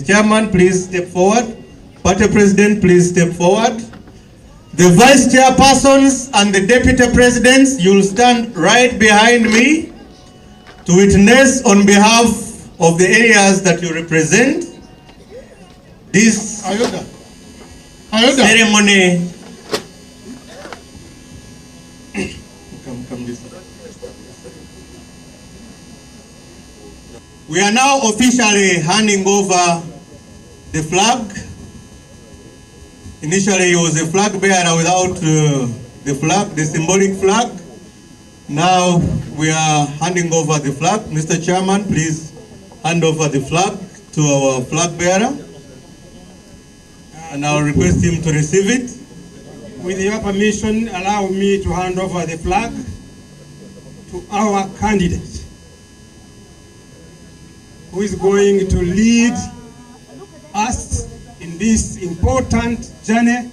Vice Chairman, please step forward. Party President, please step forward. The Vice Chairpersons and the Deputy Presidents, you'll stand right behind me to witness on behalf of the areas that you represent this ceremony. Come this way. We are now officially handing over the flag. Initially, he was a flag bearer without the flag, the symbolic flag. Now we are handing over the flag. Mr. Chairman, please hand over the flag to our flag bearer. And I'll request him to receive it. With your permission, allow me to hand over the flag to our candidate, who is going to lead us in this important journey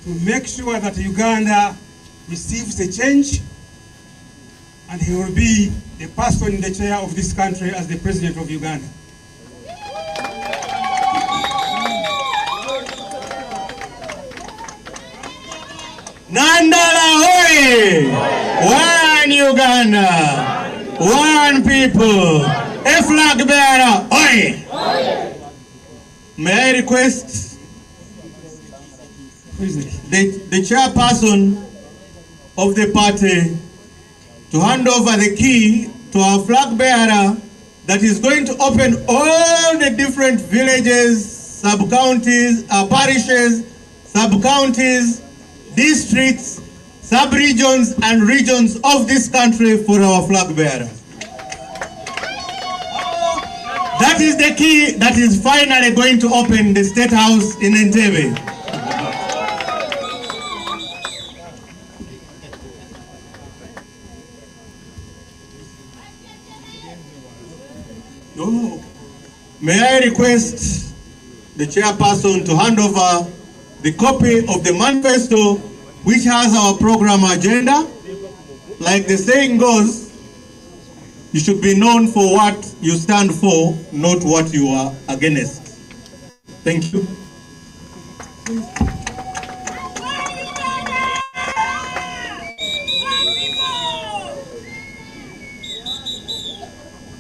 to make sure that Uganda receives a change, and he will be the person in the chair of this country as the President of Uganda. Nandala hoye! One Uganda! One people! A flag bearer! Hoye! May I request the chairperson of the party to hand over the key to our flag bearer that is going to open all the different villages, sub-counties, parishes, sub-counties, districts, sub-regions and regions of this country for our flag bearer. That is the key that is finally going to open the State House in Entebbe. May I request the chairperson to hand over the copy of the manifesto which has our program agenda. Like the saying goes, you should be known for what you stand for, not what you are against. Thank you.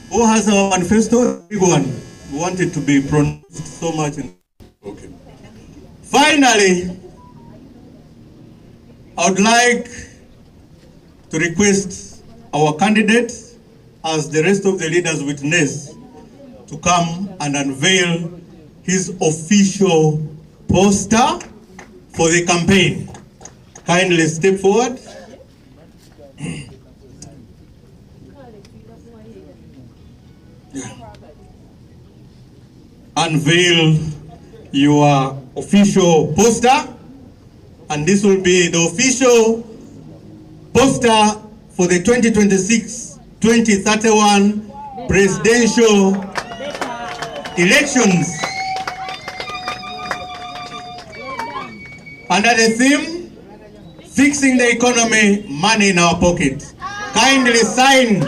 Who has our manifesto? Big one. We want it to be pronounced so much. Okay. Finally, I would like to request our candidate, as the rest of the leaders witness, to come and unveil his official poster for the campaign. Kindly step forward. Unveil your official poster, and this will be the official poster for the 2026-2031 presidential elections. Under the theme, fixing the economy, money in our pocket. Kindly sign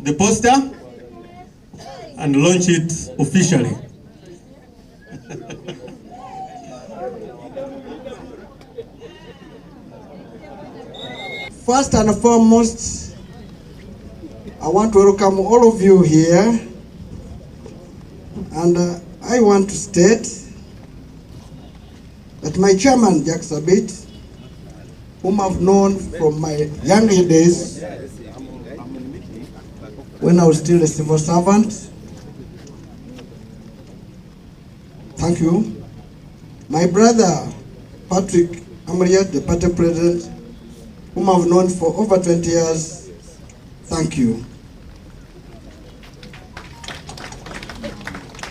the poster and launch it officially. First and foremost, I want to welcome all of you here, and I want to state that my chairman, Jack Sabit, whom I've known from my younger days when I was still a civil servant. Thank you. My brother, Patrick Amriat, the party president, whom I've known for over 20 years. Thank you.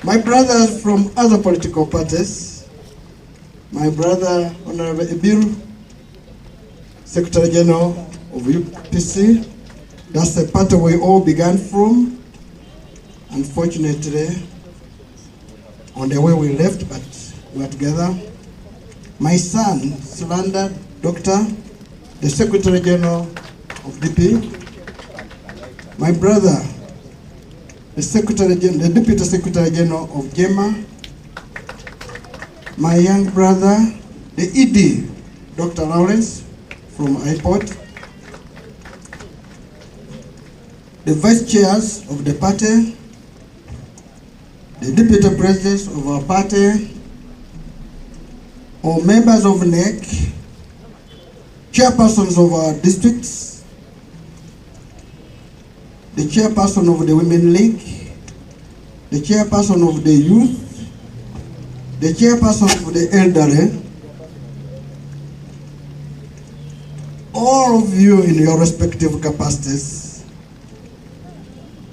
My brothers from other political parties, my brother, Honorable Ibiru, Secretary General of UPC, that's the party we all began from. Unfortunately, on the way we left, but we are together. My son, Sulanda, Doctor, the Secretary General of DP, my brother, the Deputy Secretary General of GEMA, my young brother, the ED, Dr. Lawrence from IPOD, the vice chairs of the party, the deputy presidents of our party, all members of NEC, chairpersons of our districts, the chairperson of the Women League, the chairperson of the youth, the chairperson of the elderly, all of you in your respective capacities,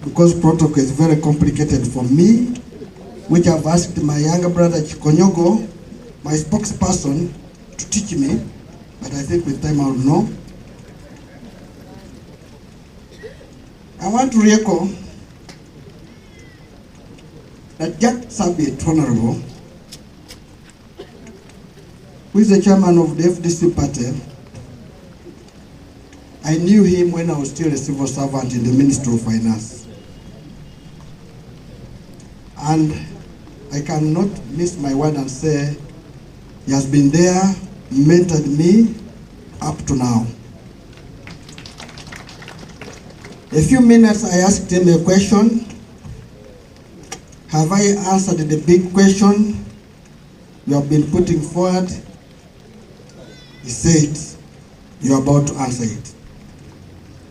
because protocol is very complicated for me, which I've asked my younger brother Chikonyogo, my spokesperson, to teach me, but I think with time I'll know. I want to recall that Jack Sabit, Honorable, who is the chairman of the FDC party, I knew him when I was still a civil servant in the Ministry of Finance. And I cannot miss my word and say he has been there, mentored me up to now. A few minutes I asked him a question. Have I answered the big question you have been putting forward? He said, you're about to answer it.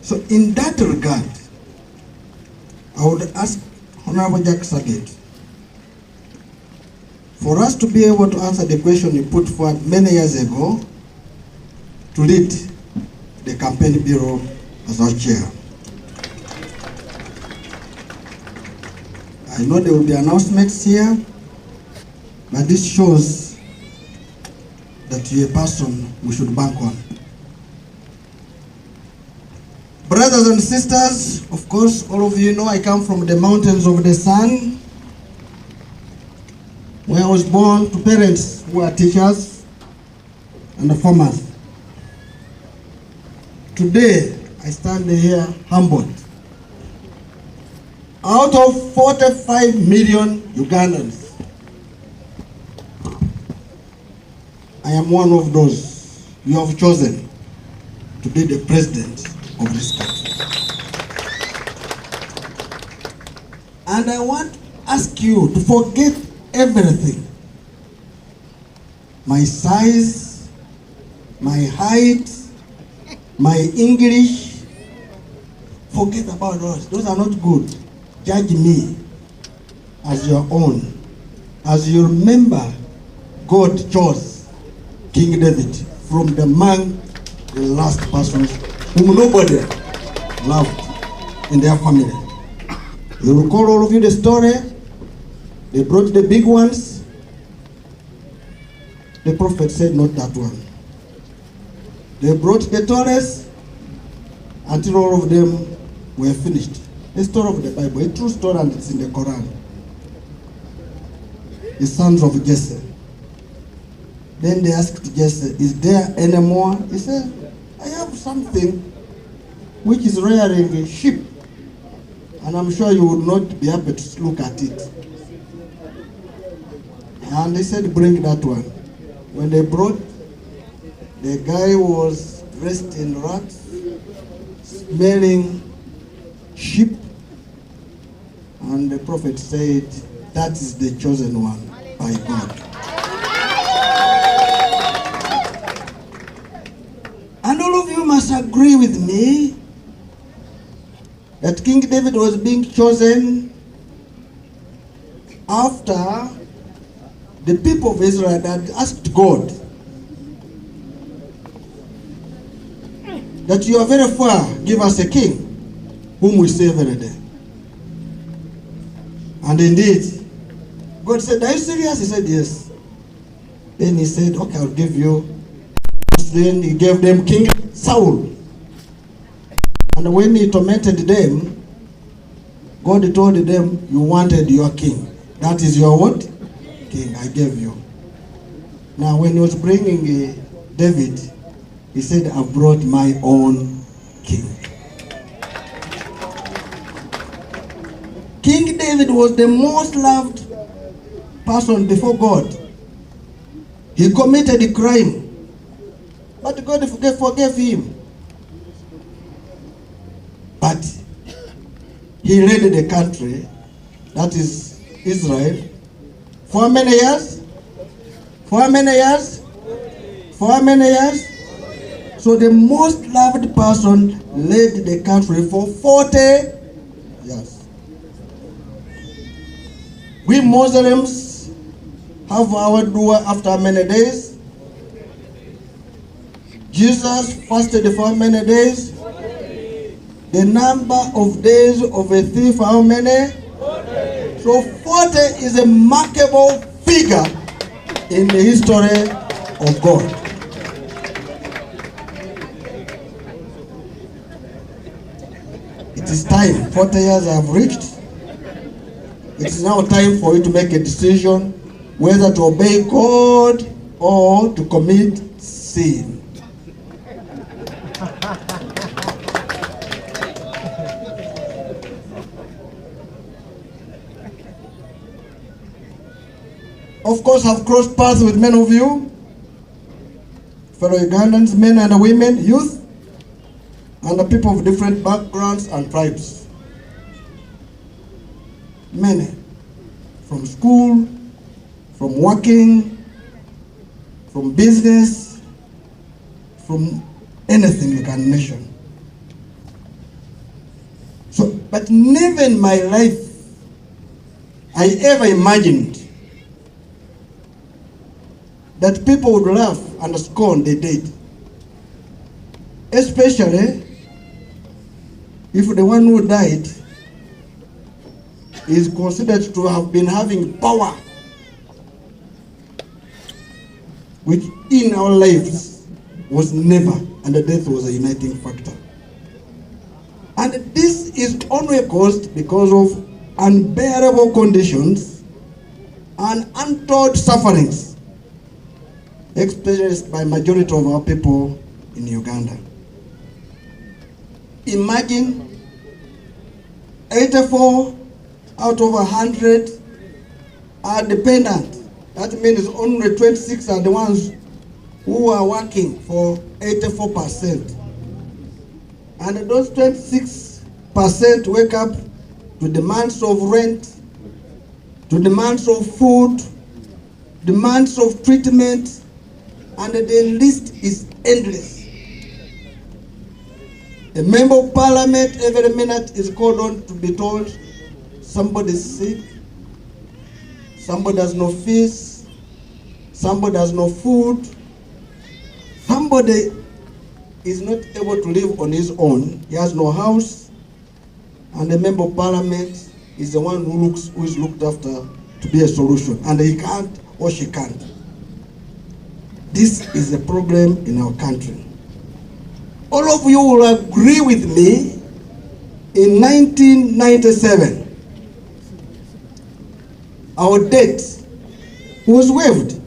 So in that regard, I would ask Honorable Jack Sabit for us to be able to answer the question he put forward many years ago to lead the campaign bureau as our chair. I know there will be announcements here, but this shows that you're a person we should bank on. Brothers and sisters, of course, all of you know I come from the mountains of the sun, where I was born to parents who are teachers and farmers. Today, I stand here humbled. Out of 45 million Ugandans, I am one of those you have chosen to be the president of this country. And I want to ask you to forget everything. My size, my height, my English, forget about those. Those are not good. Judge me as your own. As you remember, God chose King David from among the last persons whom nobody loved in their family. You recall, all of you, the story. They brought the big ones. The prophet said, not that one. They brought the tallest until all of them were finished. The story of the Bible, a true story, and it's in the Quran. The sons of Jesse. Then they asked Jesse, is there any more? He said, I have something which is rearing sheep, and I'm sure you would not be happy to look at it. And they said, bring that one. When they brought, the guy was dressed in rags, smelling sheep, and the prophet said, that is the chosen one by God. And all of you must agree with me that King David was being chosen after the people of Israel had asked God that you are very far, give us a king whom we serve every day. And indeed, God said, are you serious? He said, yes. Then he said, okay, I'll give you. Then he gave them King Saul. And when he tormented them, God told them, you wanted your king. That is your what? King, I gave you. Now when he was bringing David, He said, I brought my own king. King David was the most loved person before God. He committed a crime, but God forgave him. But he led the country, that is Israel, for how many years? For how many years? For how many years? So the most loved person led the country for 40 years. We Muslims have our dua after many days. Jesus fasted for how many days? The number of days of a thief, how many? 40. So 40 is a remarkable figure in the history of God. It is time. 40 years have reached. It is now time for you to make a decision whether to obey God or to commit sin. Of course, I've crossed paths with many of you, fellow Ugandans, men and women, youth, and the people of different backgrounds and tribes. Many, from school, from working, from business, from anything you can mention. So, but never in my life I ever imagined that people would laugh and scorn the dead. Especially if the one who died is considered to have been having power, which in our lives was never, and the death was a uniting factor. And this is only caused because of unbearable conditions and untold sufferings experienced by majority of our people in Uganda. Imagine 84 out of 100 are dependent. That means only 26 are the ones who are working for 84%. And those 26% wake up to demands of rent, to demands of food, demands of treatment, and the list is endless. A member of parliament every minute is called on to be told somebody is sick, somebody has no fees, somebody has no food, somebody is not able to live on his own, he has no house, and the member of parliament is the one who is looked after to be a solution, and he can't or she can't. This is a problem in our country. All of you will agree with me, in 1997, our debt was waived.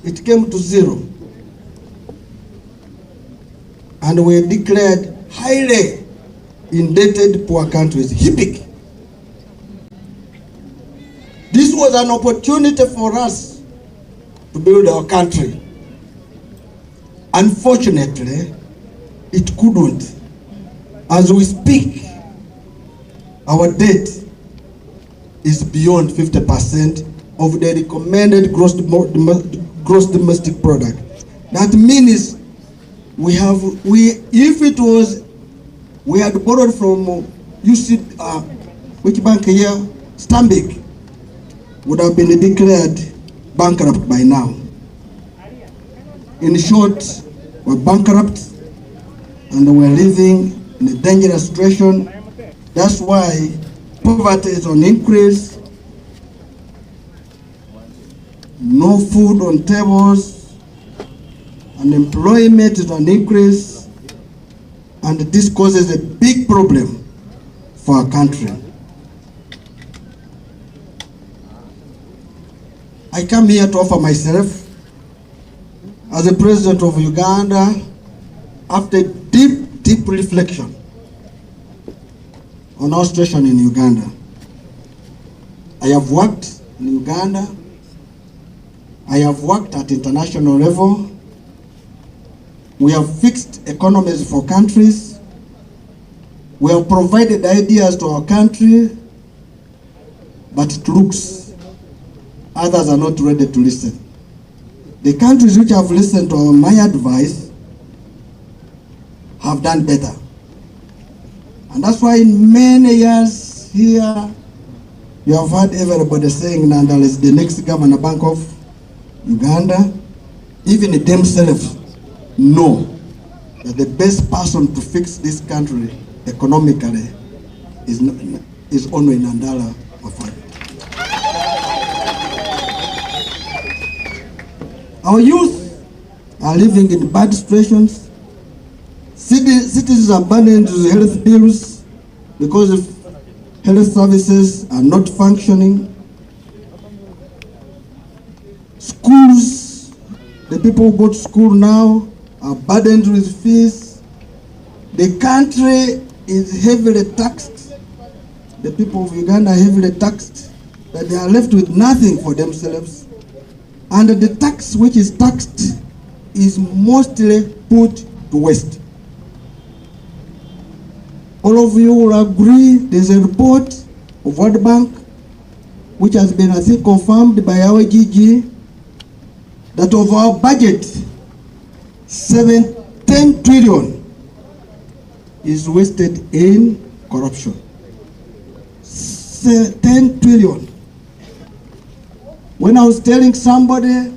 It came to zero. And we declared highly indebted poor countries, HIPIC. This was an opportunity for us to build our country. Unfortunately, it couldn't. As we speak, our debt is beyond 50% of the recommended gross domestic product. That means we had borrowed from which bank here? Stanbic, would have been declared bankrupt by now. In short, we're bankrupt and we're living in a dangerous situation. That's why poverty is on increase, no food on tables, unemployment is on increase, and this causes a big problem for our country. I come here to offer myself as the President of Uganda after deep reflection on our situation in Uganda. I have worked in Uganda. I have worked at international level. We have fixed economies for countries. We have provided ideas to our country, but it looks others are not ready to listen. The countries which have listened to my advice have done better. And that's why in many years here, you have heard everybody saying Nandala is the next governor bank of Uganda. Even themselves know that the best person to fix this country economically is only Nandala. Our youth are living in bad situations. Cities are burdened with health bills because of health services are not functioning. Schools, the people who go to school now are burdened with fees. The country is heavily taxed. The people of Uganda are heavily taxed, that they are left with nothing for themselves. And the tax which is taxed is mostly put to waste. All of you will agree there's a report of World Bank which has been, I think, confirmed by our GG that of our budget, 10 trillion is wasted in corruption. 10 trillion. When I was telling somebody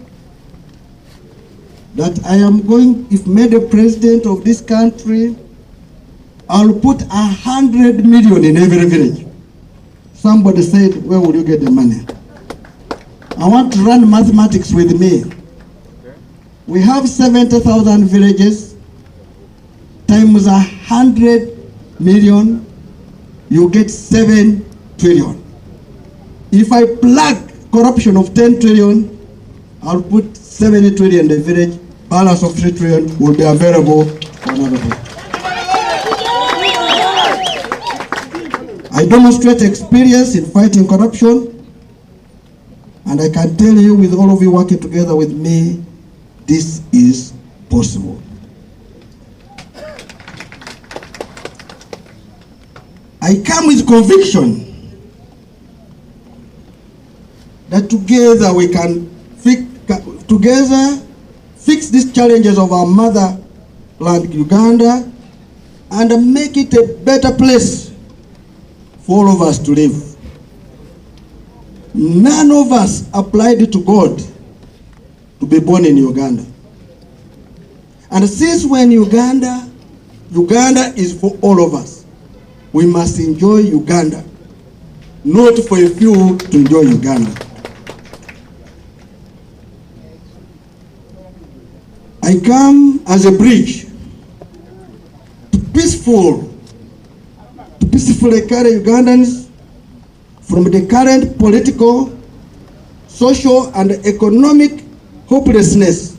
that I am going, if made a president of this country, I'll put 100 million in every village. Somebody said, where will you get the money? I want to run mathematics with me. We have 70,000 villages, times 100 million, you get 7 trillion. If I plug corruption of 10 trillion, I'll put 7 trillion in the village, balance of 3 trillion will be available for another day. I demonstrate experience in fighting corruption, and I can tell you, with all of you working together with me, this is possible. I come with conviction that together we can fix these challenges of our motherland, Uganda, and make it a better place for all of us to live. None of us applied to God to be born in Uganda. And since when Uganda is for all of us, we must enjoy Uganda, not for a few to enjoy Uganda. I come as a bridge to peacefully carry Ugandans from the current political, social, and economic hopelessness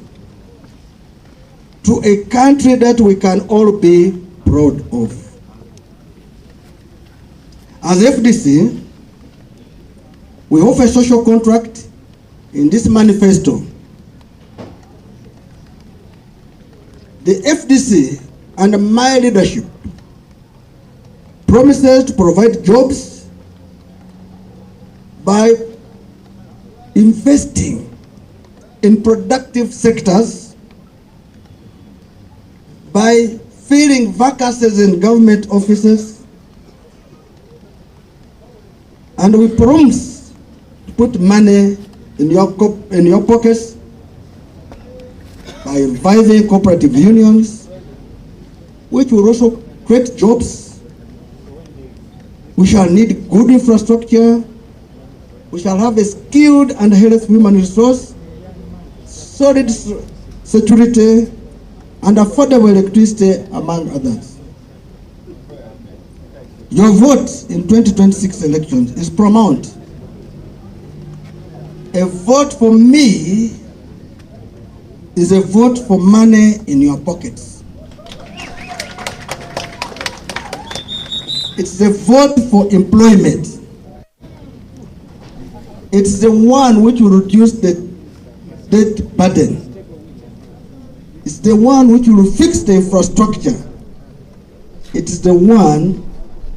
to a country that we can all be proud of. As FDC, we offer a social contract in this manifesto. The FDC under my leadership promises to provide jobs by investing in productive sectors, by filling vacancies in government offices, and we promise to put money in your pockets by reviving cooperative unions, which will also create jobs. We shall need good infrastructure. We shall have a skilled and healthy human resource, solid security, and affordable electricity, among others. Your vote in 2026 elections is paramount. A vote for me is a vote for money in your pockets. It's the vote for employment. It's the one which will reduce the debt burden. It's the one which will fix the infrastructure. It is the one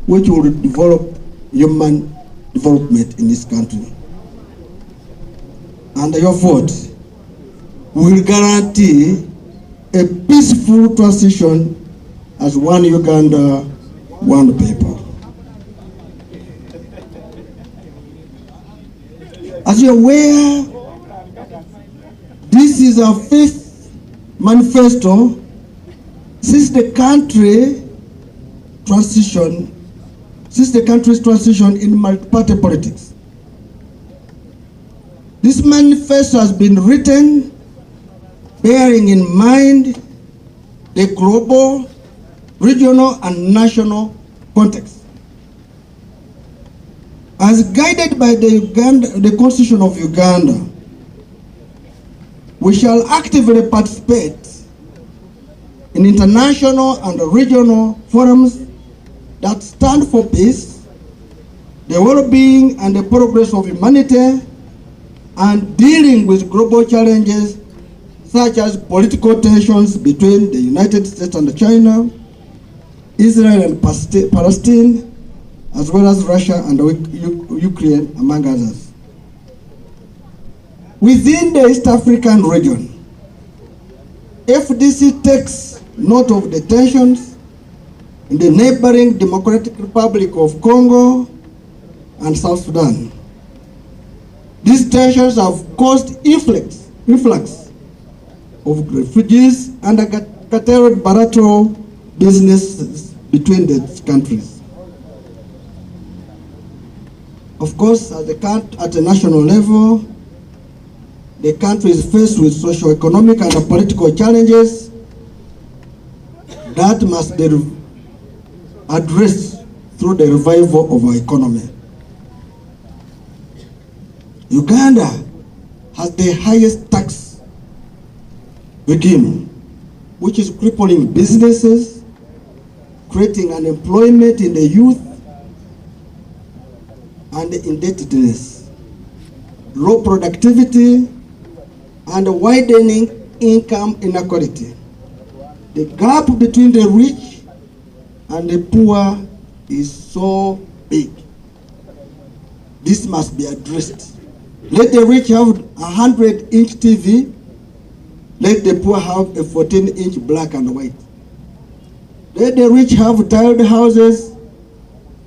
which will develop human development in this country. And your vote will guarantee a peaceful transition as one Uganda, one people. As you're aware, this is our fifth manifesto since the country's transition in multi-party politics. This manifesto has been written bearing in mind the global, regional, and national context. As guided by the Constitution of Uganda, we shall actively participate in international and regional forums that stand for peace, the well-being and the progress of humanity, and dealing with global challenges such as political tensions between the United States and China, Israel and Palestine, as well as Russia and Ukraine, among others. Within the East African region, FDC takes note of the tensions in the neighboring Democratic Republic of Congo and South Sudan. These tensions have caused influx of refugees and curtailed bilateral business between the countries. Of course, at the national level, the country is faced with socio-economic and political challenges that must be addressed through the revival of our economy. Uganda has the highest tax regime, which is crippling businesses, creating unemployment in the youth, and indebtedness, low productivity, and widening income inequality. The gap between the rich and the poor is so big. This must be addressed. Let the rich have a 100-inch TV. Let the poor have a 14-inch black and white. Let the rich have tiled houses.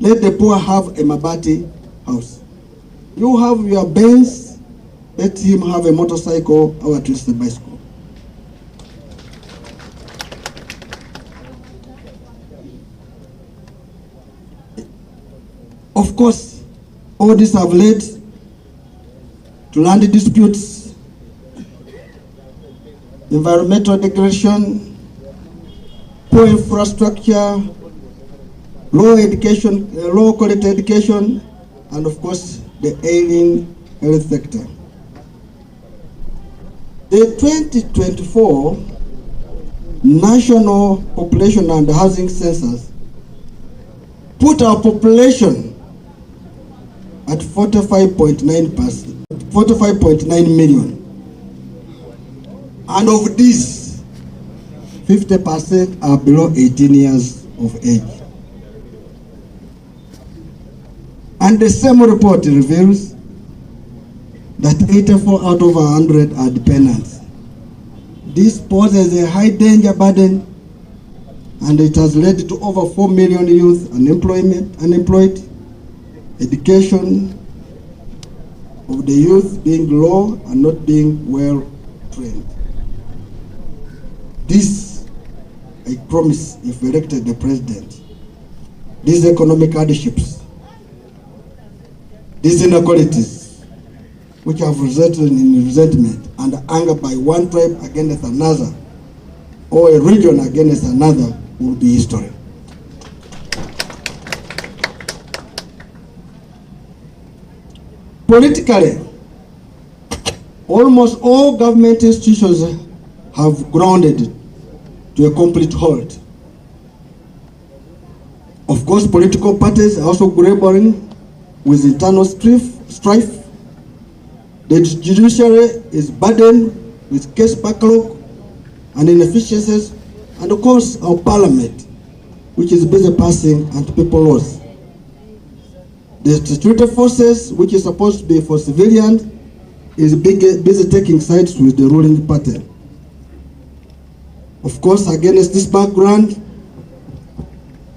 Let the poor have a mabati house. You have your Benz. Let him have a motorcycle or at least a bicycle. Of course, all these have led to land disputes, environmental degradation, poor infrastructure, low quality education, and of course, the ailing health sector. The 2024 National Population and Housing Census put our population at 45.9 million. And of these, 50% are below 18 years of age. And the same report reveals that 84 out of 100 are dependents. This poses a high danger burden, and it has led to over 4 million youth unemployed, education of the youth being low and not being well trained. This, I promise, if elected the president, these economic hardships, these inequalities, which have resulted in resentment and anger by one tribe against another, or a region against another, will be history. Politically, almost all government institutions have grounded to a complete halt. Of course, political parties are also grappling with internal strife. The judiciary is burdened with case backlog and inefficiencies, and of course our parliament, which is busy passing anti-people laws. The security forces, which is supposed to be for civilians, is busy taking sides with the ruling party. Of course, against this background,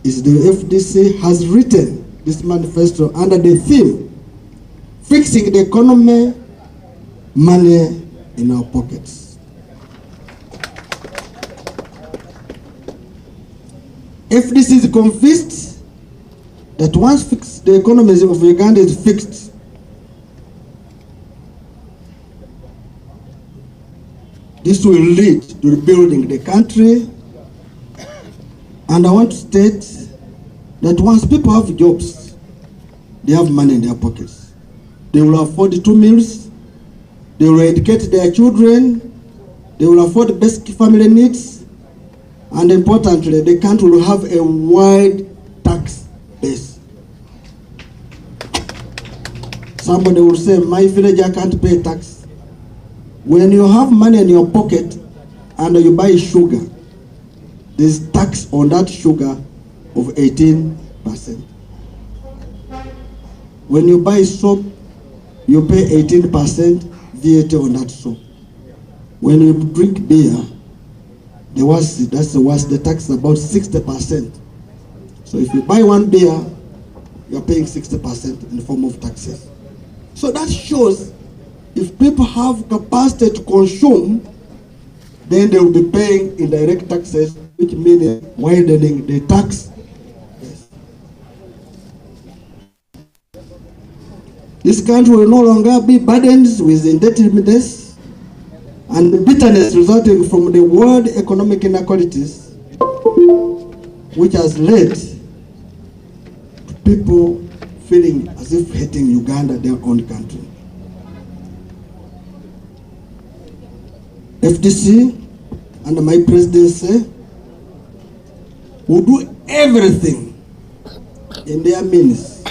is the FDC has written this manifesto under the theme, fixing the economy, money in our pockets. FDC is convinced that once the economy of Uganda is fixed, this will lead to rebuilding the country. And I want to state that once people have jobs, they have money in their pockets. They will afford 2 meals, they will educate their children, they will afford basic family needs, and importantly, the country will have a wide tax base. Somebody will say, my villager can't pay tax. When you have money in your pocket and you buy sugar, there's tax on that sugar of 18%. When you buy soap, you pay 18% VAT on that soap. When you drink beer, that's the worst, the tax is about 60%. So if you buy one beer, you're paying 60% in the form of taxes. So that shows if people have capacity to consume, then they will be paying indirect taxes, which means widening the tax. Yes. This country will no longer be burdened with indebtedness and bitterness resulting from the world economic inequalities, which has led to people feeling as if hating Uganda, their own country. FDC, under my presidency, will do everything in their means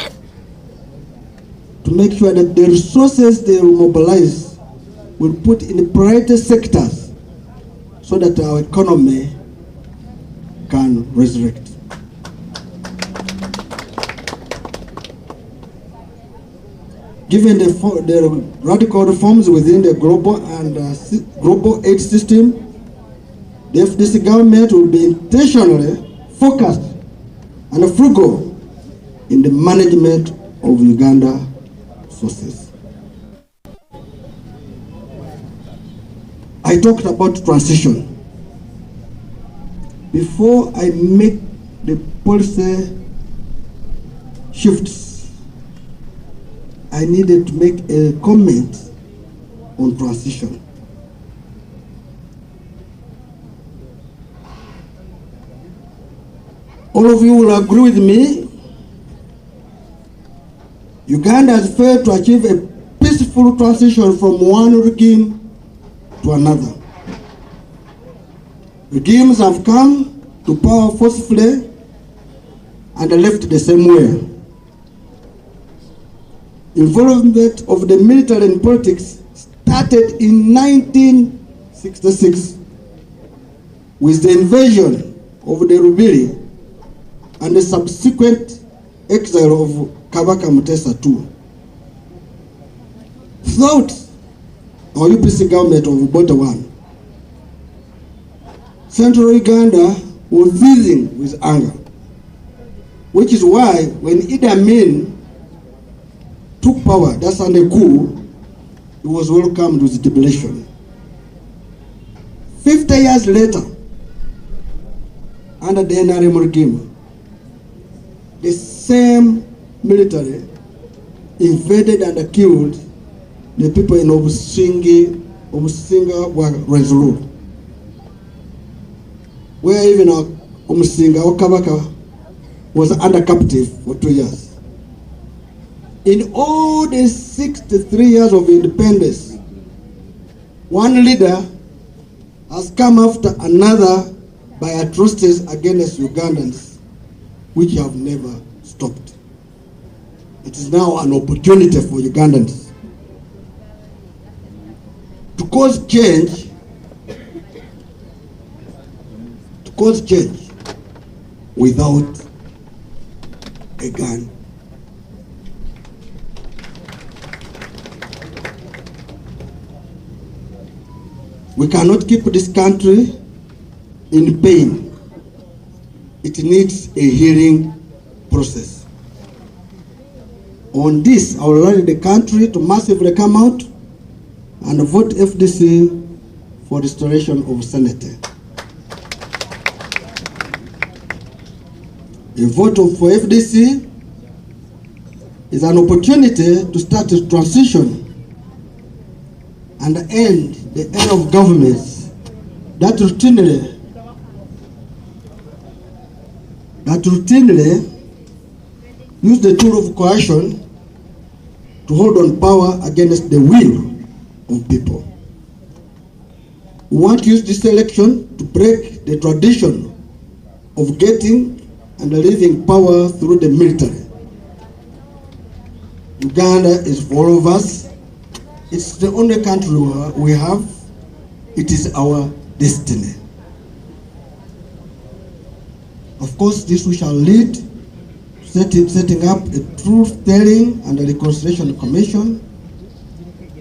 to make sure that the resources they will mobilize will put in the priority sectors so that our economy can resurrect. Given the radical reforms within the global aid system, the FDC government will be intentionally focused and frugal in the management of Uganda sources. I talked about transition. Before I make the policy shifts, I needed to make a comment on transition. All of you will agree with me. Uganda has failed to achieve a peaceful transition from one regime to another. Regimes have come to power forcefully and left the same way. Involvement of the military in politics started in 1966 with the invasion of the Rubiri and the subsequent exile of Kabaka Mutesa II. Throughout our UPC government of Bota I, Central Uganda was seething with anger, which is why when Idi Amin took power, that's under coup, he was welcomed with jubilation. 50 years later, under the NRM regime, the same military invaded and killed the people in Obusinga Road, where even Omusinga or Kabaka was under captive for 2 years. In all the 63 years of independence, one leader has come after another by atrocities against Ugandans. which have never stopped. It is now an opportunity for Ugandans to cause change, without a gun. We cannot keep this country in pain. It needs a healing process. On this, I will urge the country to massively come out and vote FDC for restoration of sanity. A vote for FDC is an opportunity to start a transition and end the era of governments that routinely use the tool of coercion to hold on power against the will of people. We want to use this election to break the tradition of getting and leaving power through the military. Uganda is for all of us. It's the only country we have. It is our destiny. Of course, this we shall lead to setting up a truth-telling and a reconciliation commission.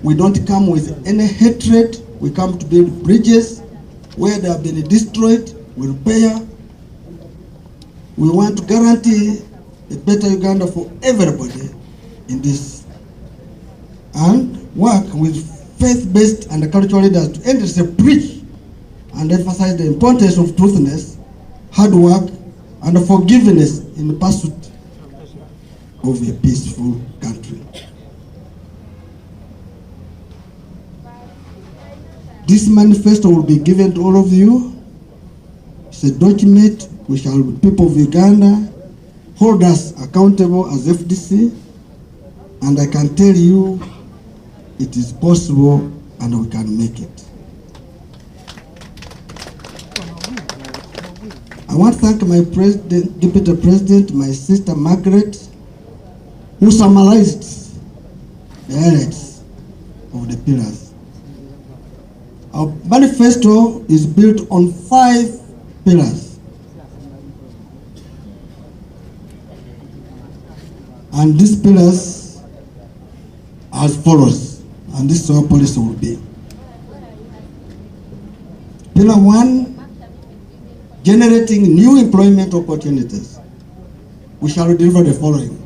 We don't come with any hatred. We come to build bridges where they have been destroyed. We repair. We want to guarantee a better Uganda for everybody in this, and work with faith-based and cultural leaders to endlessly preach and emphasize the importance of truthfulness, hard work, and forgiveness in the pursuit of a peaceful country. This manifesto will be given to all of you. It's a document which shall the people of Uganda hold us accountable as FDC, and I can tell you it is possible and we can make it. I want to thank my Deputy President, my sister Margaret, who summarized the highlights of the pillars. Our manifesto is built on 5 pillars. And these pillars as follows, and this is how policy will be. Pillar 1, generating new employment opportunities. We shall deliver the following.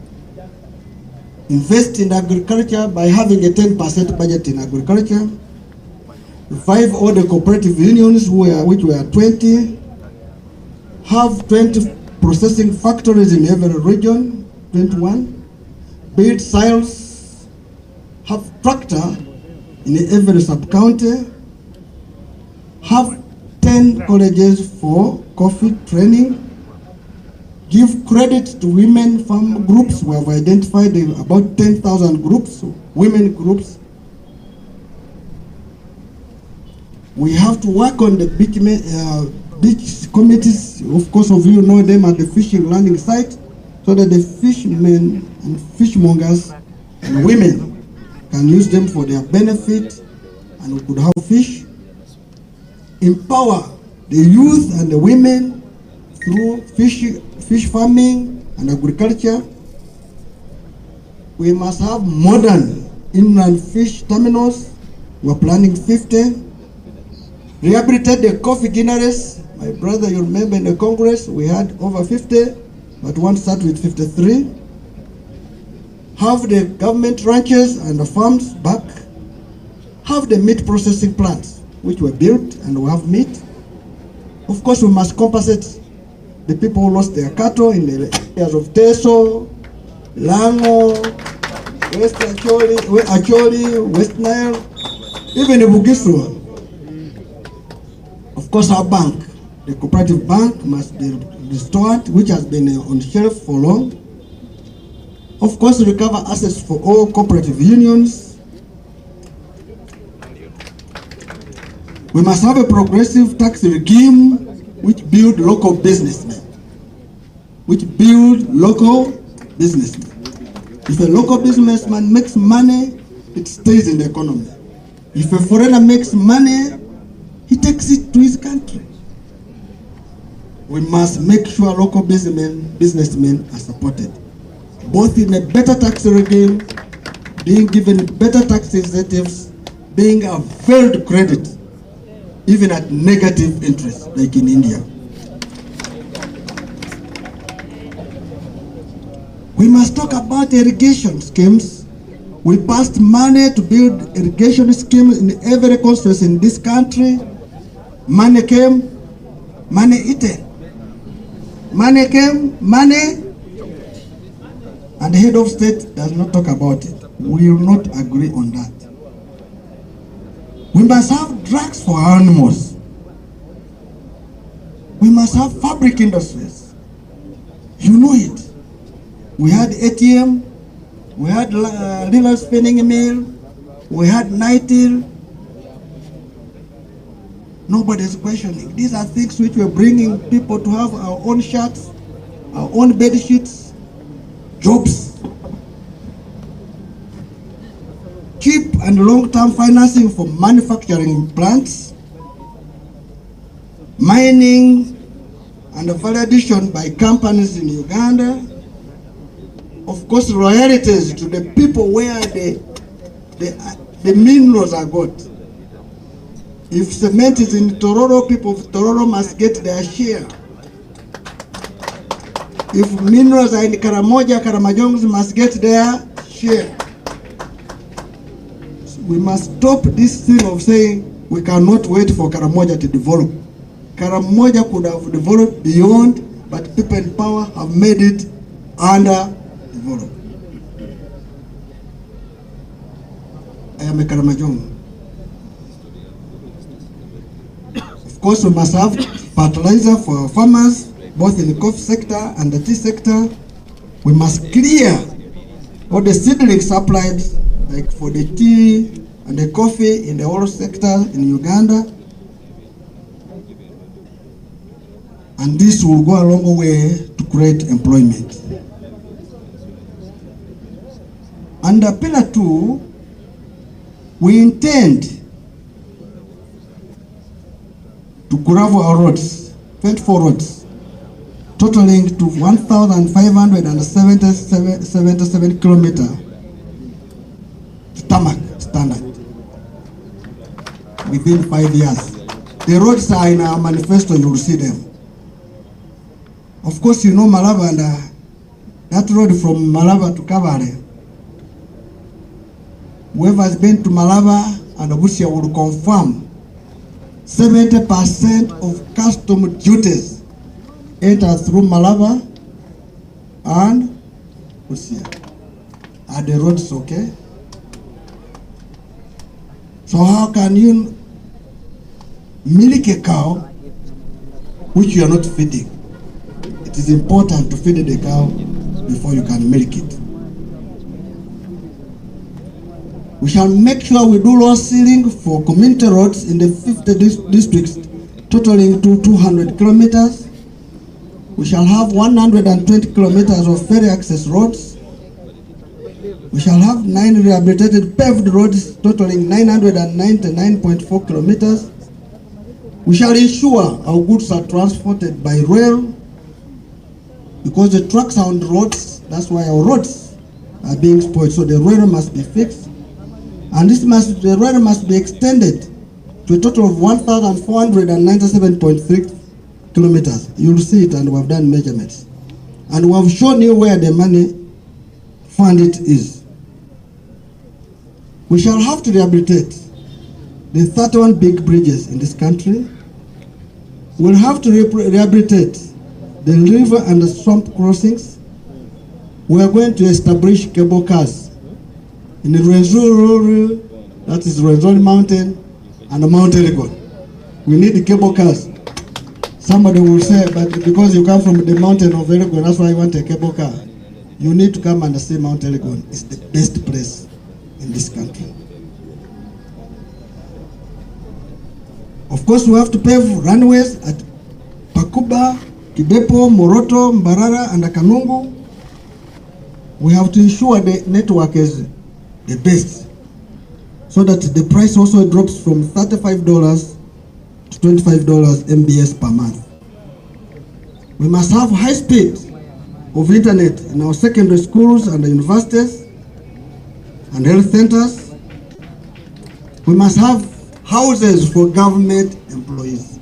Invest in agriculture by having a 10% budget in agriculture. Revive all the cooperative unions, which were 20. Have 20 processing factories in every region, 21. Build silos. Have tractor in every sub-county. Have 10 colleges for coffee training. Give credit to women farm groups. We have identified about 10,000 groups, women groups. We have to work on the beach committees. Of course, of you know them at the fishing landing site, so that the fishermen and fishmongers and women can use them for their benefit, and we could have fish. Empower the youth and the women through fish farming and agriculture. We must have modern inland fish terminals. We're planning 50. Rehabilitate the coffee greeneries. My brother, you remember in the Congress, we had over 50, but one start with 53. Have the government ranches and the farms back. Have the meat processing plants, which were built, and we have meat. Of course, we must compensate the people who lost their cattle in the areas of Teso, Lango, West Acholi, West Nile, even in Bugisu. Of course, our bank, the cooperative bank, must be restored, which has been on shelf for long. Of course, recover assets for all cooperative unions. We must have a progressive tax regime which build local businessmen. which build local businessmen. If a local businessman makes money, it stays in the economy. If a foreigner makes money, he takes it to his country. We must make sure local businessmen are supported, both in a better tax regime, being given better tax incentives, being availed credit, even at negative interest, like in India. We must talk about irrigation schemes. We passed money to build irrigation schemes in every constituency in this country. Money came, money eaten. Money came, money, and the head of state does not talk about it. We will not agree on that. We must have drugs for animals. We must have fabric industries. You know it. We had ATM, we had little spinning mill, we had Nightil. Nobody is questioning. These are things which we're bringing people to have our own shirts, our own bed sheets, jobs. Cheap and long-term financing for manufacturing plants, mining and value addition by companies in Uganda. Of course, royalties to the people where the minerals are got. If cement is in Tororo, people of Tororo must get their share. If minerals are in Karamoja, Karamajongs must get their share. We must stop this thing of saying we cannot wait for Karamoja to develop. Karamoja could have developed beyond, but people in power have made it underdeveloped. I am a Karamajong. Of course, we must have fertilizer for our farmers, both in the coffee sector and the tea sector. We must clear all the seedlings supplied, like for the tea and the coffee in the oil sector in Uganda. And this will go a long way to create employment. Under Pillar 2, we intend to gravel our roads, 24 roads, totaling to 1,577 kilometers to tarmac standard within 5 years. The roads are in our manifesto, you will see them. Of course, you know Malaba and that road from Malaba to Kabare. Whoever has been to Malaba and Busia will confirm 70% of custom duties enter through Malaba and Busia. Are the roads okay? So how can you milk a cow which you are not feeding? It is important to feed the cow before you can milk it. We shall make sure we do road sealing for community roads in the 50 districts, totaling to 200 kilometers. We shall have 120 kilometers of ferry access roads. We shall have 9 rehabilitated paved roads, totaling 999.4 kilometers. We shall ensure our goods are transported by rail, because the trucks are on the roads. That's why our roads are being spoiled. So the rail must be fixed. And the rail must be extended to a total of 1,497.3 kilometers. You'll see it, and we have done measurements. And we have shown you where the money funded is. We shall have to rehabilitate the 31 big bridges in this country. We'll have to rehabilitate the river and the swamp crossings. We are going to establish cable cars in the Rwenzori, that is Rwenzori Mountain, and the Mount Elgon. We need the cable cars. Somebody will say, but because you come from the mountain of Elgon, that's why you want a cable car. You need to come and see Mount Elgon. It's the best place in this country. Of course, we have to pave runways at Pakuba, Kidepo, Moroto, Mbarara, and Kanungu. We have to ensure the network is the best, so that the price also drops from $35 to $25 MBS per month. We must have high speed of internet in our secondary schools and universities and health centers. We must have houses for government employees.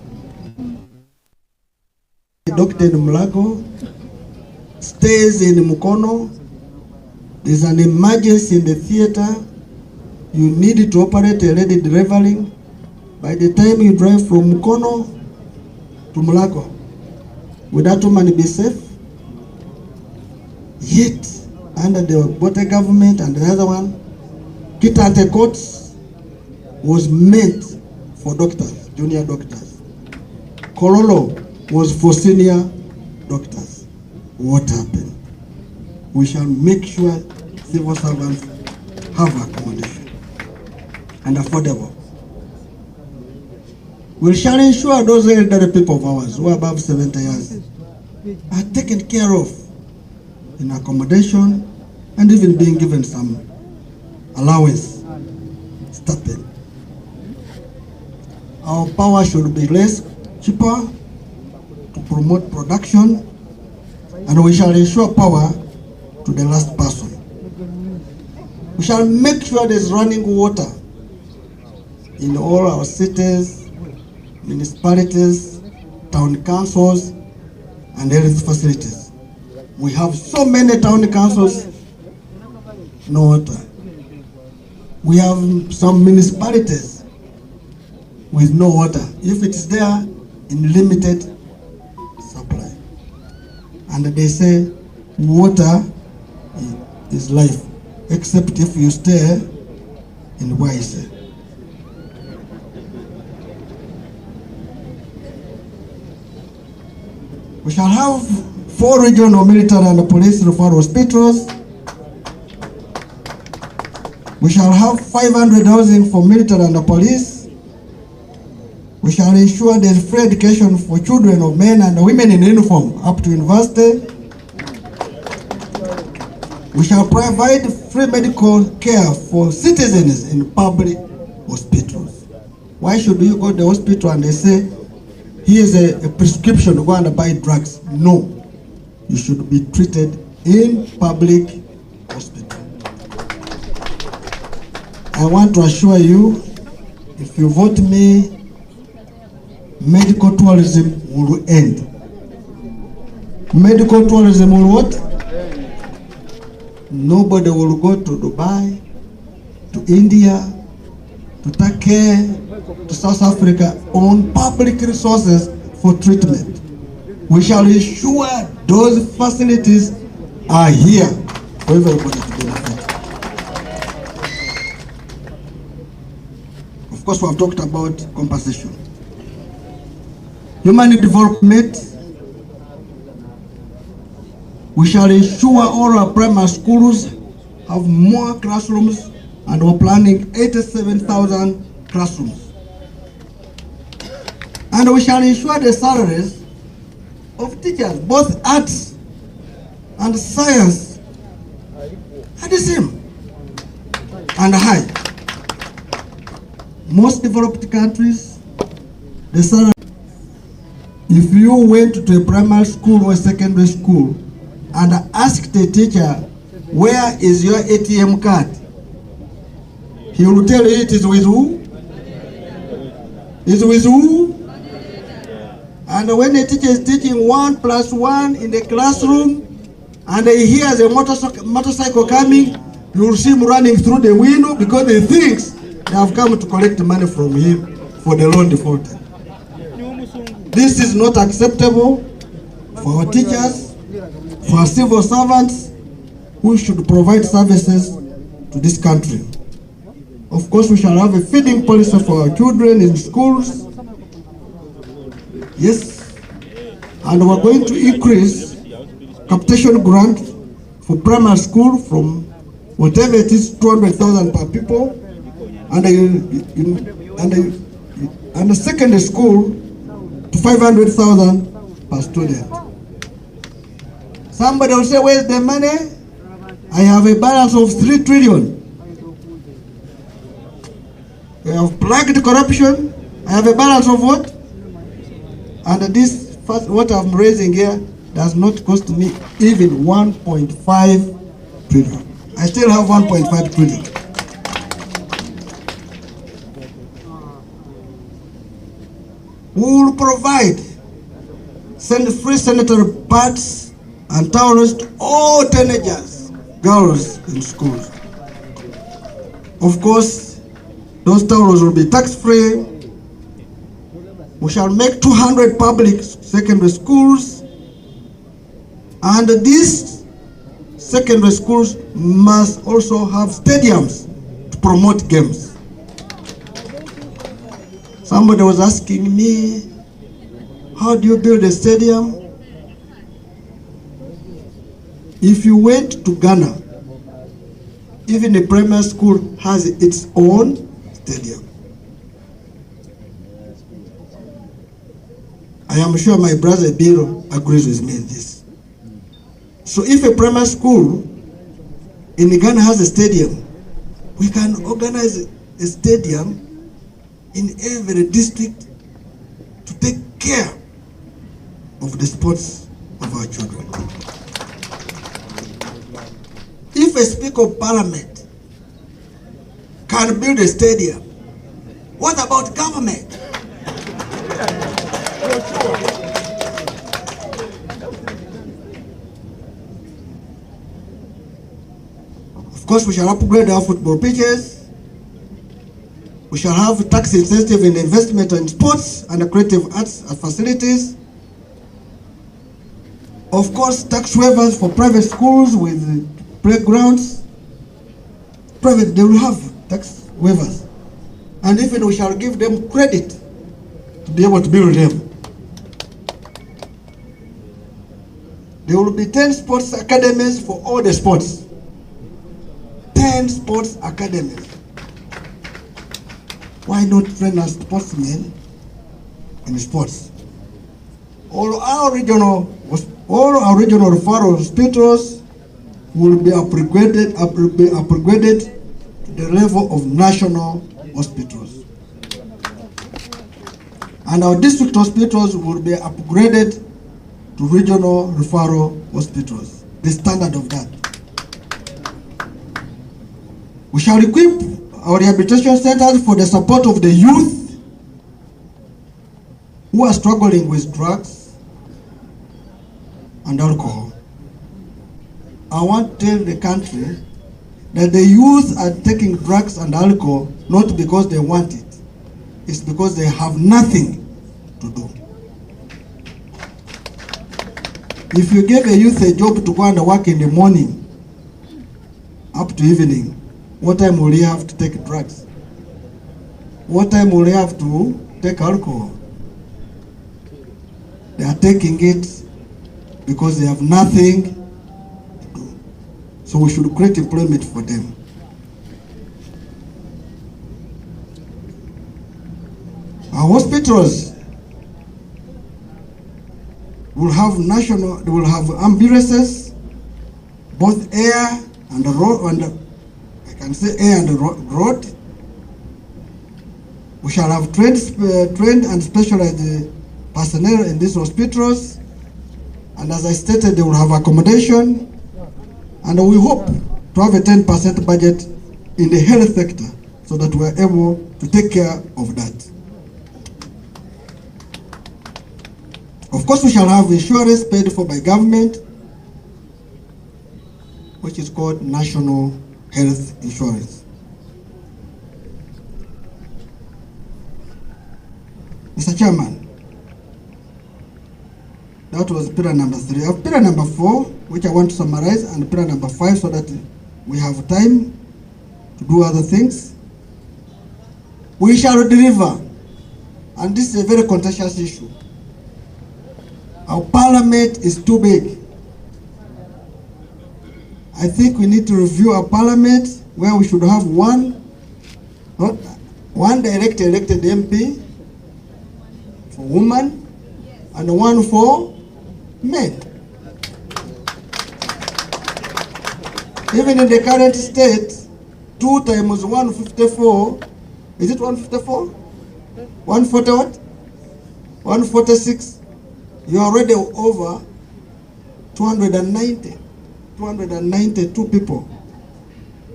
Dr. Mulago stays in Mukono. There's an emergency in the theater. You need to operate a lady delivering. By the time you drive from Mukono to Mulago, will that woman be safe? Yet, under the Bote government and the other one, Kitante Courts was meant for doctors, junior doctors. Kololo was for senior doctors. What happened? We shall make sure civil servants have accommodation and affordable. We shall ensure those elderly people of ours who are above 70 years are taken care of in accommodation and even being given some allowance, stipend. Our power should be less, cheaper to promote production, and we shall ensure power to the last person. We shall make sure there's running water in all our cities, municipalities, town councils, and health facilities. We have so many town councils, no water. We have some municipalities with no water, if it's there, in limited supply. And they say water is life, except if you stay in Wise. We shall have 4 regional military and police referral hospitals. We shall have 500 housing for military and police. We shall ensure there's free education for children of men and women in uniform up to university. We shall provide free medical care for citizens in public hospitals. Why should you go to the hospital and they say, here's a prescription, go and buy drugs? No. You should be treated in public hospital. I want to assure you, if you vote me, medical tourism will end. Medical tourism will what? Nobody will go to Dubai, to India, to Turkey, to South Africa on public resources for treatment. We shall ensure those facilities are here for everybody to benefit. Of course, we have talked about compensation. Human development. We shall ensure all our primary schools have more classrooms, and we're planning 87,000 classrooms. And we shall ensure the salaries of teachers, both arts and science, are the same and high. Most developed countries, the salary. If you went to a primary school or a secondary school and asked the teacher, where is your ATM card? He will tell you it is with who? It's with who? And when the teacher is teaching 1 + 1 in the classroom and he hears a motorcycle coming, you will see him running through the window because he thinks they have come to collect money from him for the loan defaulted. This is not acceptable for our teachers, for our civil servants who should provide services to this country. Of course, we shall have a feeding policy for our children in schools. Yes. And we're going to increase capitation grant for primary school from whatever it is, 200,000 per people, and the secondary school to 500,000 per student. Somebody will say, where's the money? I have a balance of 3 trillion. We have plugged corruption. I have a balance of what? And this, what I'm raising here, does not cost me even 1.5 trillion. I still have 1.5 trillion. We will provide free sanitary pads and towels to all teenagers, girls in schools. Of course, those towels will be tax-free. We shall make 200 public secondary schools, and these secondary schools must also have stadiums to promote games. Somebody was asking me, how do you build a stadium? If you went to Ghana, even a primary school has its own stadium. I am sure my brother Biro agrees with me in this. So if a primary school in Ghana has a stadium, we can organize a stadium in every district to take care of the sports of our children. If a Speaker of Parliament can build a stadium, what about government? Of course, we shall upgrade our football pitches. We shall have tax incentive in investment in sports and creative arts facilities. Of course, tax waivers for private schools with playgrounds. Private, they will have tax waivers. And even we shall give them credit to be able to build them. There will be 10 sports academies for all the sports. 10 sports academies. Why not train as sportsmen in sports? All our regional referral hospitals will be upgraded to the level of national hospitals. And our district hospitals will be upgraded to regional referral hospitals, the standard of that. We shall equip our rehabilitation centers for the support of the youth who are struggling with drugs and alcohol. I want to tell the country that the youth are taking drugs and alcohol not because they want it, it's because they have nothing to do. If you give a youth a job to go and work in the morning up to evening, what time will he have to take drugs? What time will he have to take alcohol? They are taking it because they have nothing to do. So we should create employment for them. Our hospitals will have ambulances, both air and road, and I can say air and road. We shall have trained and specialized personnel in these hospitals, and as I stated, they will have accommodation, and we hope to have a 10% budget in the health sector so that we are able to take care of that. Of course, we shall have insurance paid for by government, which is called National Health Insurance. Mr. Chairman, that was pillar number 3. I have pillar number 4, which I want to summarize, and pillar number 5 so that we have time to do other things. We shall deliver, and this is a very contentious issue. Our parliament is too big. I think we need to review our parliament where we should have one direct elected MP for women and one for men. Even in the current state, 2 times 154, is it 154? 140 what? 146. You are already over 292 people.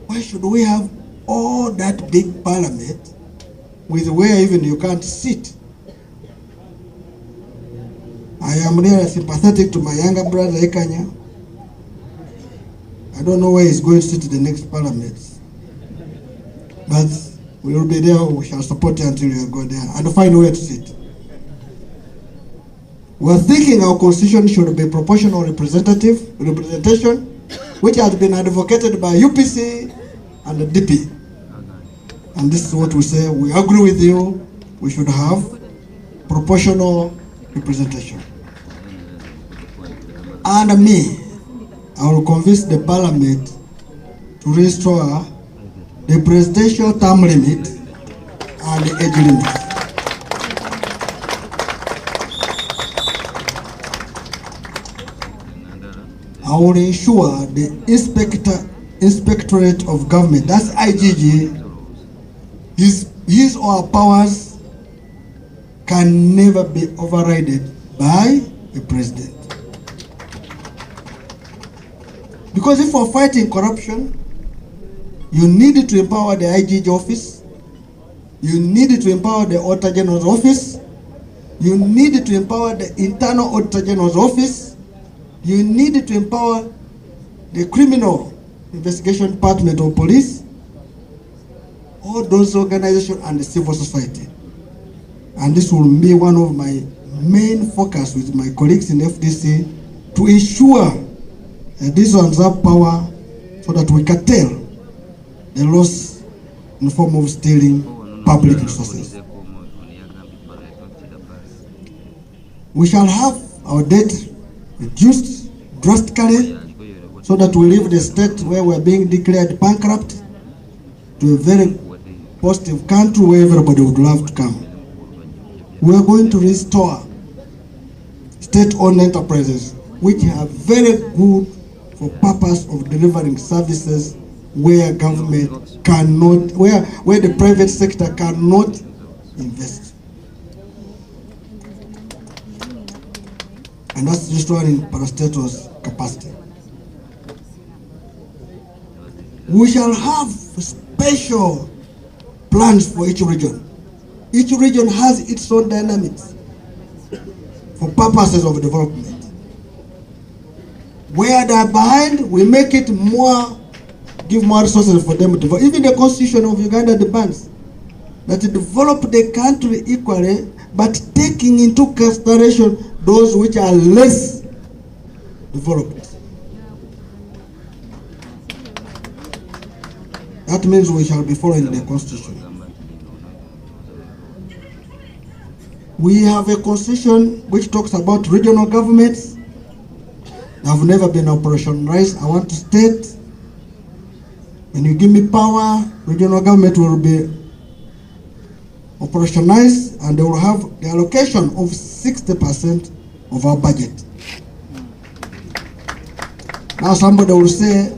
Why should we have all that big parliament with where even you can't sit? I am really sympathetic to my younger brother Ekanya. I don't know where he's going to sit in the next parliament, but we will be there. We shall support you until you go there and find where to sit. We are thinking our constitution should be proportional representation, which has been advocated by UPC and the DP. And this is what we say. We agree with you. We should have proportional representation. And me, I will convince the parliament to restore the presidential term limit and the age limit. I will ensure the Inspectorate of Government, that's IGG, his or her powers can never be overridden by a president. Because if we're fighting corruption, you need to empower the IGG office, you need to empower the Auditor General's office, you need to empower the Internal Auditor General's office, you need to empower the Criminal Investigation Department of Police, all those organizations and the civil society. And this will be one of my main focus with my colleagues in FDC to ensure that these ones have power so that we curtail the loss in the form of stealing public resources. We shall have our debt reduced drastically so that we leave the state where we are being declared bankrupt to a very positive country where everybody would love to come. We are going to restore state-owned enterprises which are very good for purpose of delivering services where government cannot, where the private sector cannot invest. And that's restoring parastatals capacity. We shall have special plans for each region. Each region has its own dynamics for purposes of development. Where they are behind, we make it more, give more resources for them to develop. Even the constitution of Uganda demands that it develop the country equally, but taking into consideration those which are less developed. That means we shall be following the constitution. We have a constitution which talks about regional governments. They have never been operationalized. I want to state, when you give me power, regional government will be operationalized and they will have the allocation of 60% of our budget. Now somebody will say,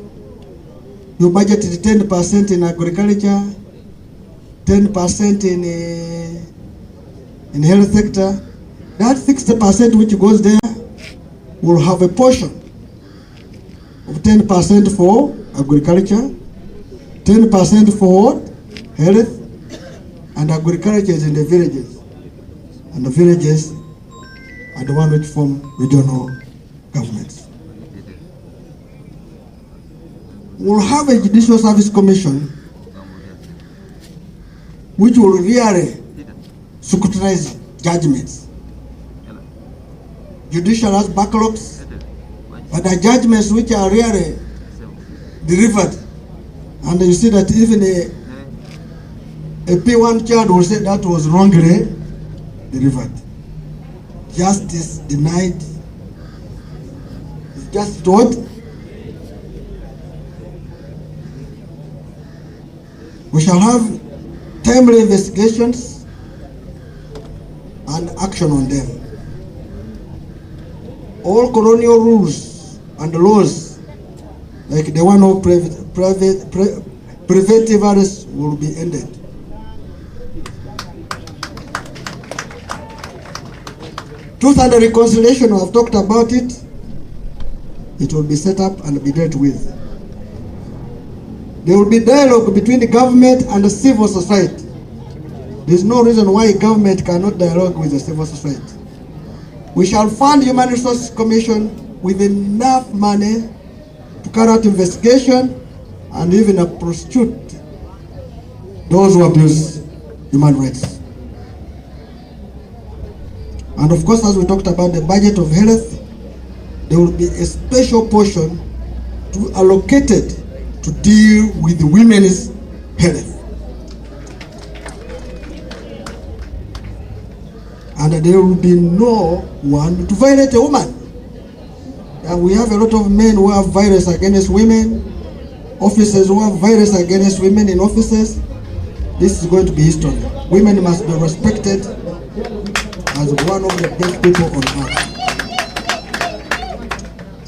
you budgeted 10% in agriculture, 10% in health sector. That 60% which goes there will have a portion of 10% for agriculture, 10% for health, and agriculture is in the villages. And the villages are the one which form regional governments. We'll have a Judicial Service Commission which will really scrutinize judgments. Judicial has backlogs, but the judgments which are really delivered, and you see that even a P1 child will say that was wrongly delivered. Justice denied. Just what? We shall have timely investigations and action on them. All colonial rules and laws like the one of preventive arrests will be ended. Truth and reconciliation, I've talked about it. It will be set up and be dealt with. There will be dialogue between the government and the civil society. There's no reason why government cannot dialogue with the civil society. We shall fund Human Resources Commission with enough money to carry out investigation and even prosecute those who abuse human rights. And of course, as we talked about the budget of health, there will be a special portion allocated to deal with women's health. And there will be no one to violate a woman. And we have a lot of men who have violence against women, officers who have violence against women in offices. This is going to be history. Women must be respected as one of the best people on earth.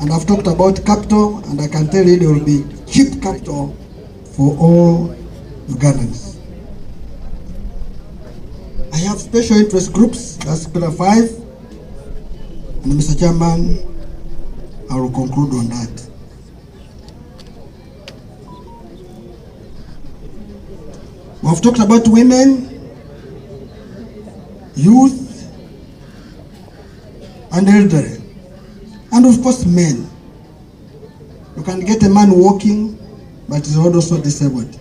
And I've talked about capital, and I can tell you there will be cheap capital for all Ugandans. I have special interest groups, that's Pillar 5, and Mr. Chairman, I will conclude on that. We have talked about women, youth, and elderly, and of course men. You can get a man walking, but is also disabled.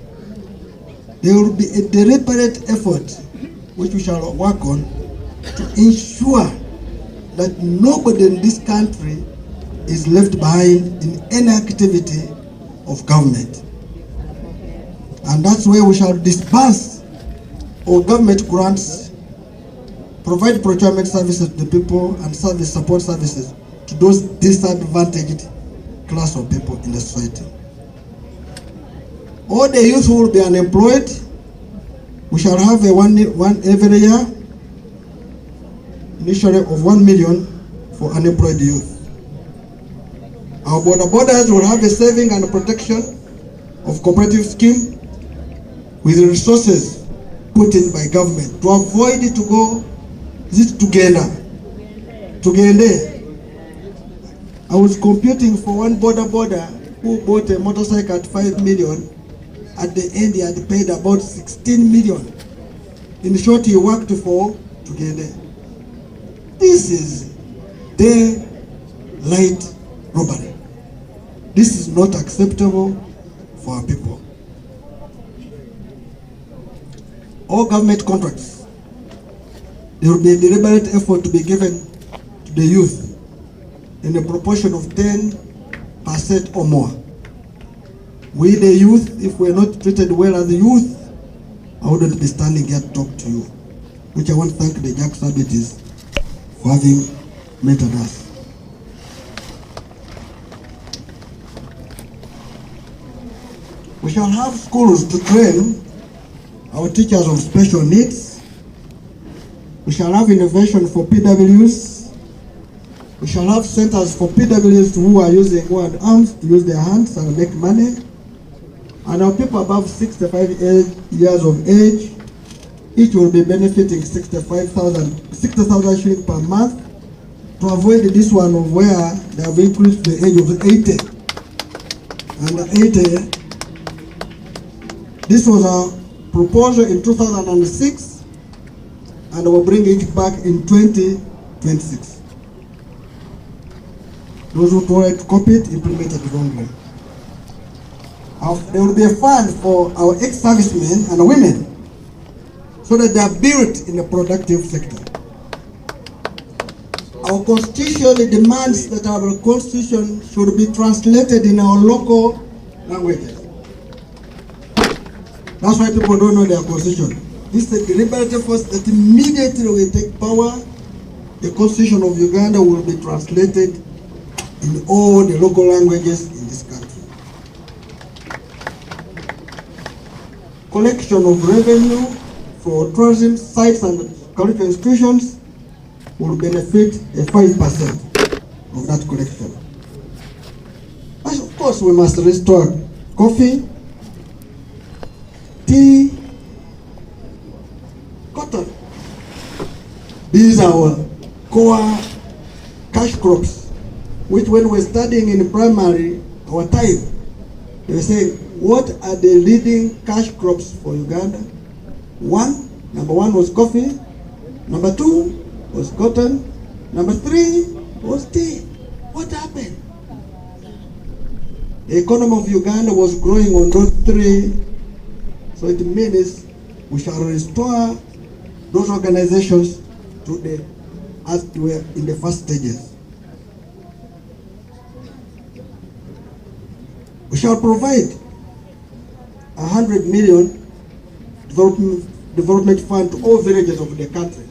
There will be a deliberate effort which we shall work on to ensure that nobody in this country is left behind in any activity of government. And that's where we shall disburse all government grants, provide procurement services to the people, and support services to those disadvantaged class of people in the society. All the youth who will be unemployed, we shall have a one every year, initially of 1 million for unemployed youth. Our borders will have a saving and protection of cooperative scheme with resources put in by government to avoid it to go together. I was computing for one border who bought a motorcycle at 5 million. At the end, he had paid about 16 million. In short, he worked for together. This is daylight robbery. This is not acceptable for our people. All government contracts, there will be a deliberate effort to be given to the youth in a proportion of 10% or more. We the youth, if we're not treated well as the youth, I wouldn't be standing here to talk to you. Which I want to thank the Jack Sabbaths for having mentored us. We shall have schools to train our teachers of special needs. We shall have innovation for PWs. We shall have centers for PWs who are arms to use their hands and make money. And our people above 65 years of age, each will be benefiting 60,000 shillings per month to avoid this one of where they have increased the age of 80. And 80, this was a proposal in 2006, and we'll bring it back in 2026. Those who tried to copy it implemented it wrongly. There will be a fund for our ex-servicemen and women so that they are built in a productive sector. Our constitution demands that our constitution should be translated in our local languages. That's why people don't know their constitution. This is a deliberate effort that immediately we take power, the constitution of Uganda will be translated in all the local languages in this country. Collection of revenue for tourism sites and cultural institutions will benefit a 5% of that collection. Of course, we must restore coffee, tea, cotton. These are our core cash crops, which when we're studying in primary, our time, they say, what are the leading cash crops for Uganda? Number one was coffee. Number 2 was cotton. Number 3 was tea. What happened? The economy of Uganda was growing on those 3. So it means we shall restore those organizations to the as they were in the first stages. We shall provide 100 million development fund to all villages of the country.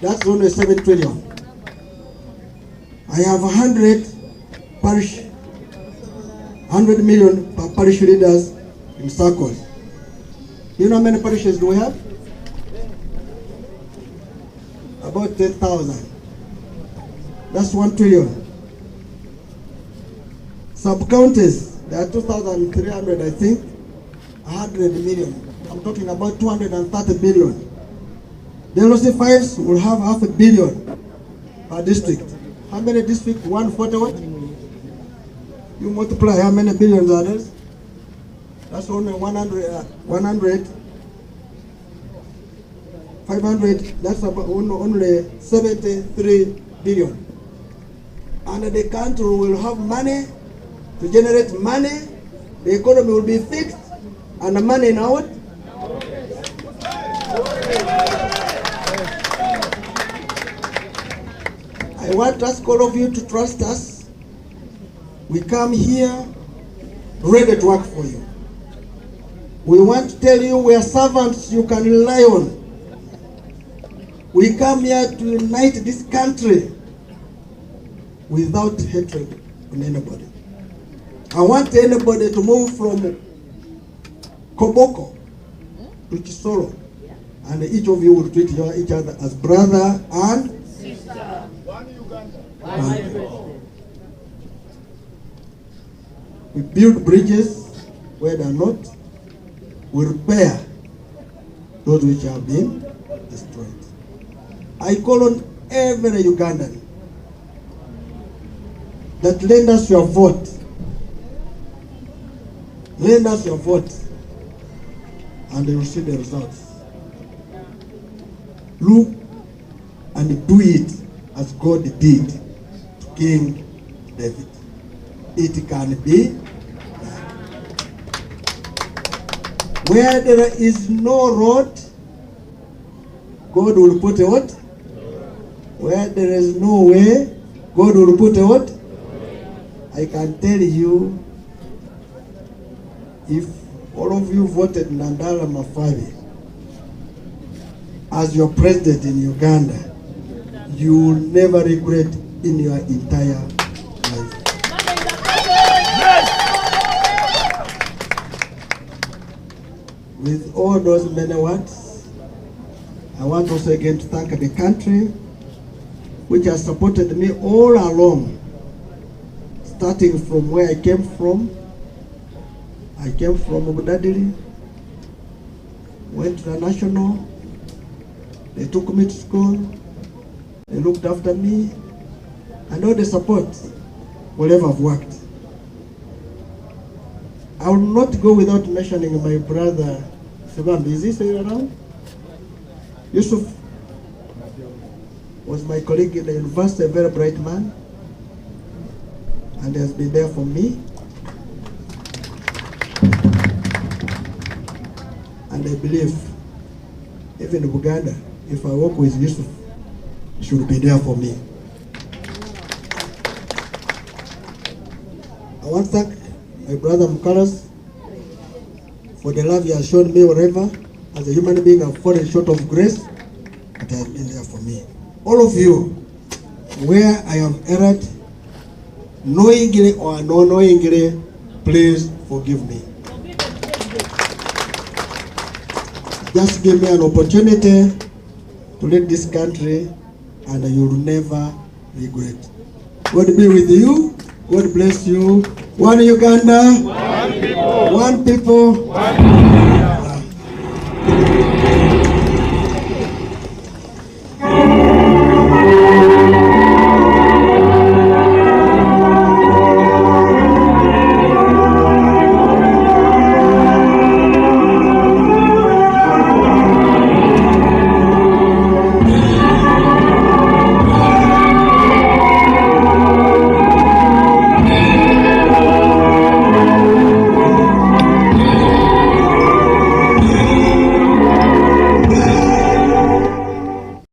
That's only 7 trillion. I have 100 million per parish leaders in circles. You know how many parishes do we have? About 10,000. That's 1 trillion. Sub-counties, there are 2,300, I think, 100 million. I'm talking about 230 billion. The LOC5s will have $500 million per district. How many districts? 140 what? You multiply how many billions are there? That's only 100, 500, that's about only 73 billion. And the country will have money to generate money, the economy will be fixed, and the money in our. I want to ask all of you to trust us. We come here ready to work for you. We want to tell you we are servants you can rely on. We come here to unite this country without hatred on anybody. I want anybody to move from Koboko to Chisoro, and each of you will treat each other as brother and sister. One Uganda. We build bridges where they are not. We repair those which have been destroyed. I call on every Ugandan that lend us your vote. Lend us your vote, and you will see the results. Look and do it as God did to King David. It can be done. Where there is no road, God will put a what? Where there is no way, God will put a what? I can tell you, if all of you voted Nandala Mafari as your president in Uganda, you will never regret in your entire life. With all those many words, I want also again to thank the country which has supported me all along, starting from where I came from. I came from Ubudadili, went to the national, they took me to school, they looked after me, and all the support wherever I've worked. I will not go without mentioning my brother, Sebambi. Is he still around? Yusuf was my colleague in the university, a very bright man, and has been there for me. And I believe, even in Uganda, if I work with Yusuf, he should be there for me. I want to thank my brother Mukalas for the love he has shown me wherever. As a human being, I've fallen short of grace, but he has been there for me. All of you, where I have erred, knowingly or unknowingly, please forgive me. Just give me an opportunity to lead this country, and you will never be great. God be with you. God bless you. One Uganda. One people. One people.